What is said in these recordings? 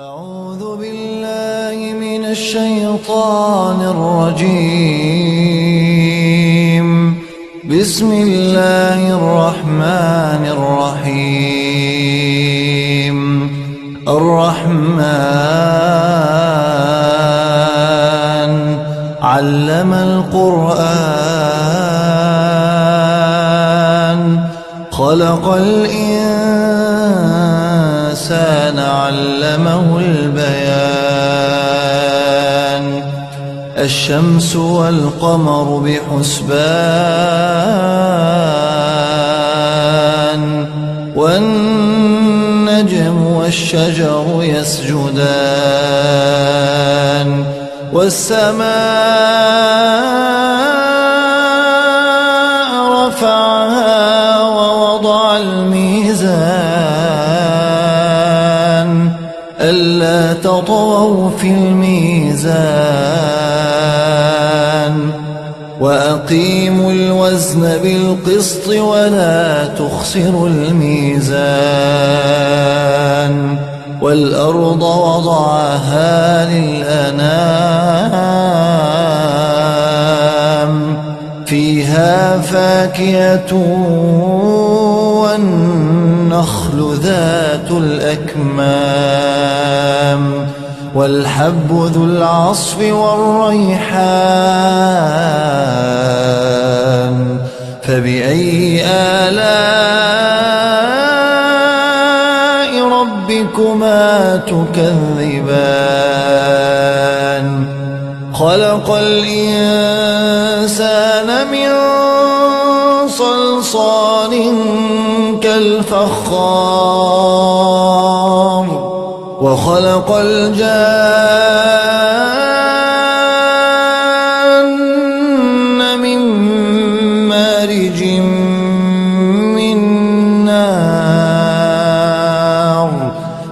أعوذ بالله من الشيطان الرجيم. بسم الله الرحمن الرحيم. الرحمن علم القرآن خلق الإنسان علمه البيان. الشمس والقمر بحسبان والنجم والشجر يسجدان والسماء رفعها ووضع الميزان ألا تطغوا في الميزان وأقيموا الوزن بالقسط ولا تخسروا الميزان والأرض وضعها للأنام فيها فاكهة والنخل ذات الأكمام والحب ذو العصف والريحان فبأي آلاء ربكما تكذبان. خلق الإنسان من صلصال كالفخار وخلق الجان من مارج من نار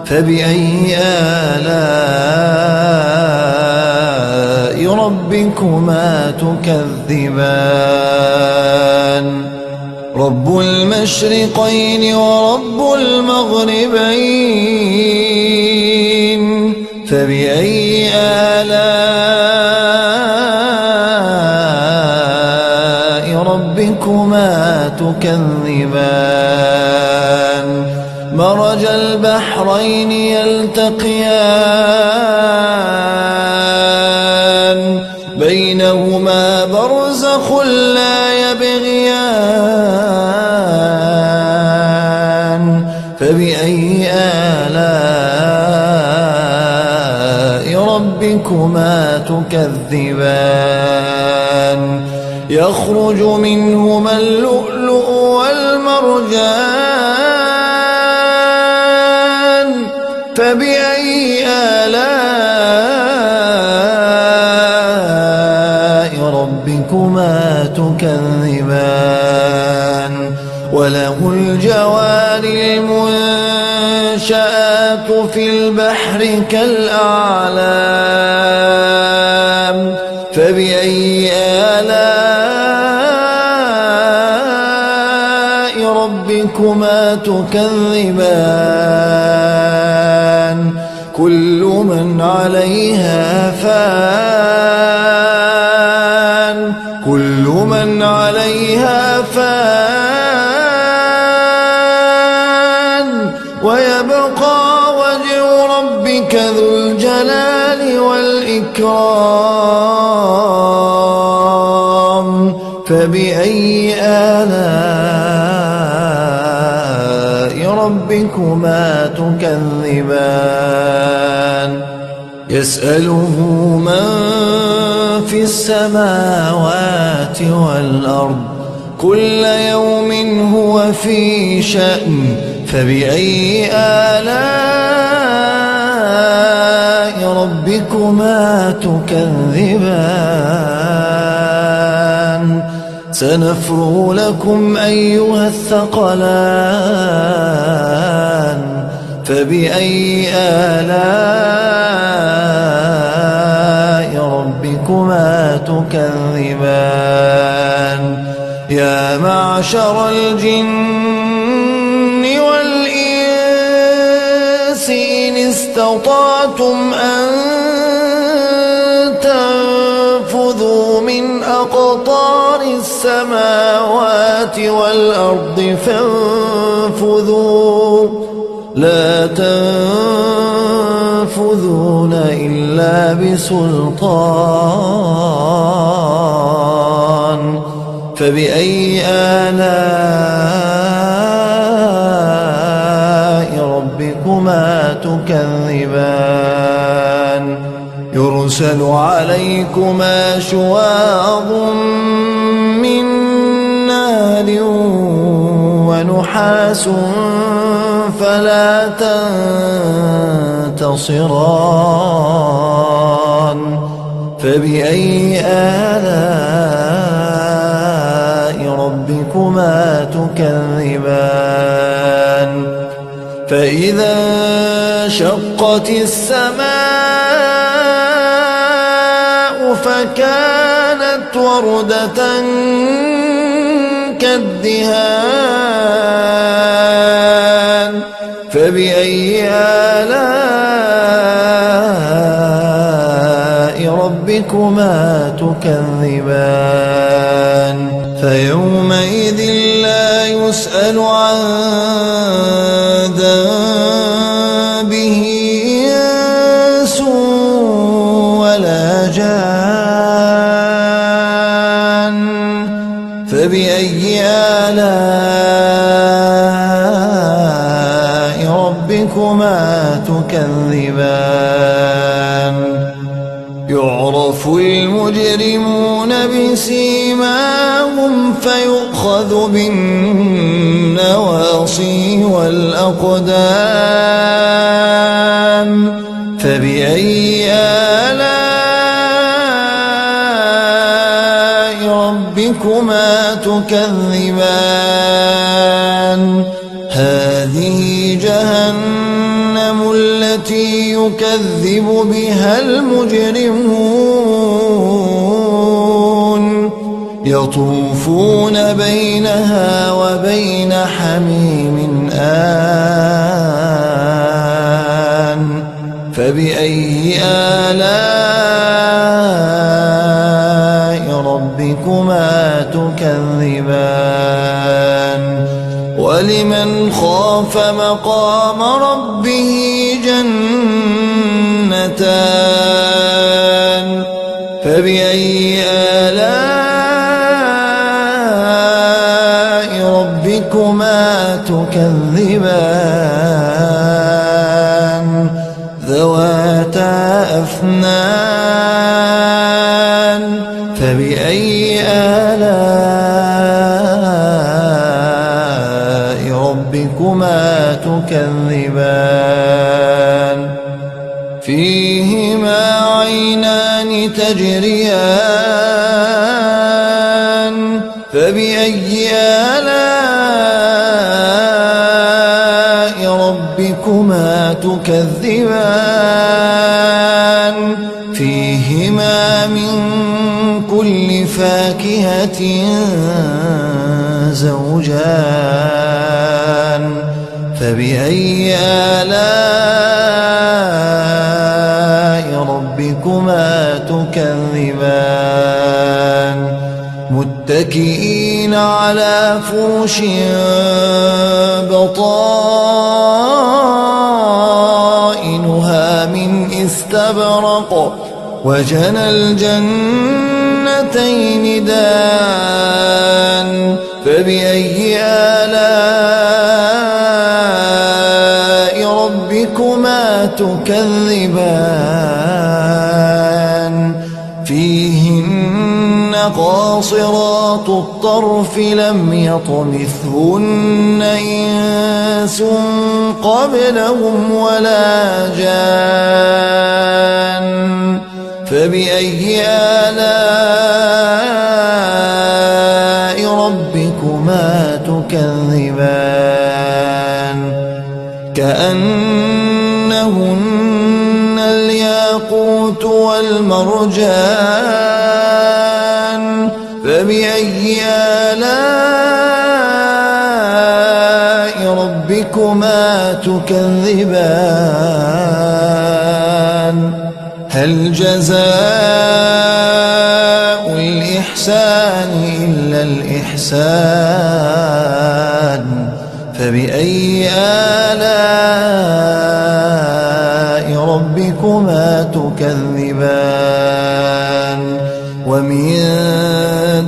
فبأي آلاء ربكما تكذبان. رب المشرقين ورب المغربين فبأي آلاء ربكما تكذبان. مرج البحرين يلتقيان بينهما برزخ لا يبغيان فبأي آلاء ربكما تكذبان. يخرج منهما اللؤلؤ والمرجان فبأي آلاء ربكما تكذبان. وله الجوار المنشآت في البحر كالأعلام فبأي آلاء ربكما تكذبان. كل من عليها فان كل من عليها فان ويبقى وجه ربك ذو الجلال والإكرام فبأي آلاء ربكما تكذبان. يسأله من في السماوات والأرض كل يوم هو في شأن فبأي آلاء ربكما تكذبان. سنفرغ لكم أيها الثقلان فبأي آلاء ربكما تكذبان. يا معشر الجن والإنس إن استطعتم استطعتم أن تنفذوا من أقطار السماوات والأرض فانفذوا لا تنفذون إلا بسلطان فبأي آلاء ربكما تكذبان يرسل عليكما شواظ من نار ونحاس فلا تنتصران فبأي آلاء ربكما تكذبان فإذا انشقت السماء فكانت وردة كالدهان فبأي آلاء ربكما تكذبان فيومئذ لا يسأل عن ذنبه إنس ولا جان فبأي آلاء ربكما تكذبان يعرف المجرمون بسيماهم فيؤخذ بالنواصي والأقدام فبأي آلاء ربكما تكذبان هذه جهنم التي يكذب بها المجرمون يطوفون بينها وبين حميم آن فبأي آلاء ربكما تكذبان ولمن خاف مقام ربه جنتان فبأي آلاء ربكما تكذبان ذواتا أفنان فبأي آلاء ربكما تكذبان فيهما عينان تجريان فبأي آلاء ربكما تكذبان فيهما من كل فاكهة زوجان فبأي آلاء ربكما تكذبان متكئين على فرش بطائنها من استبرق وجنى الجنتين دان فبأي آلاء ربكما تكذبان فيهن قاصرات الطرف لم يطمثهن إنس قبلهم ولا جان فبأي آلاء ربكما تكذبان كأنهن الياقوت والمرجان فبأي آلاء ربكما تكذبان هل جزاء الإحسان إلا الإحسان فبأي آلاء ربكما تكذبان ومن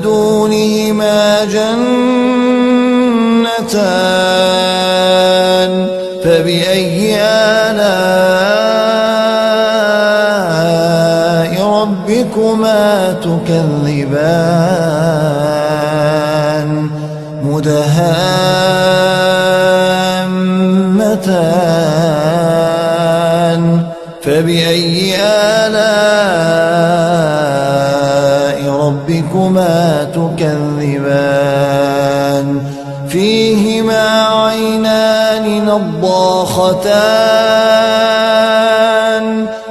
دونهما جنتان فبأي آلاء ربكما تكذبان مدهامتان فبأي آلاء ربكما تكذبان فيهما عينان نضاختان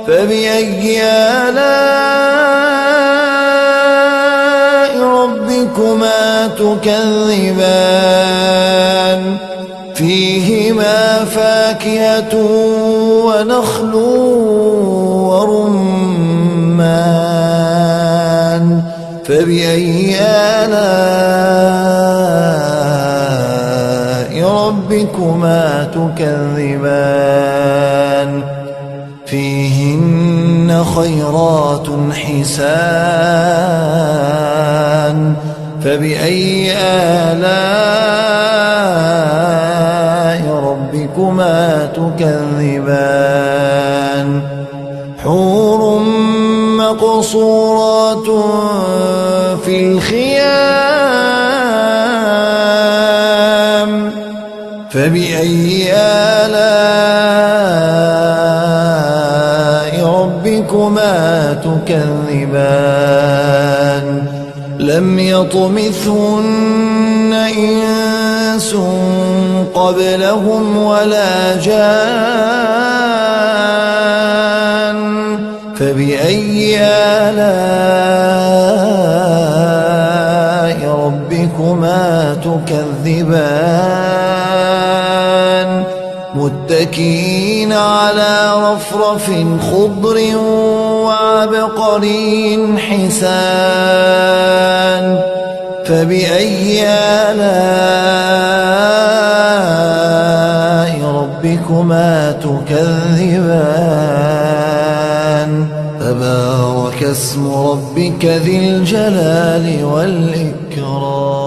فبأي آلاء ربكما تكذبان فيهما فاكهة ونخل ورمان فبأي آلاء ربكما تكذبان فيهن خيرات حسان فبأي آلاء ربكما تكذبان حور مقصورات في الخيام فبأي آلاء ربكما تكذبان لم يطمثهن إنس قبلهم ولا جان فبأي آلاء ربكما تكذبان متكئين على رفرف خضر وعبقري حسان فبأي آلاء ربكما تكذبان تبارك اسم ربك ذي الجلال والإكرام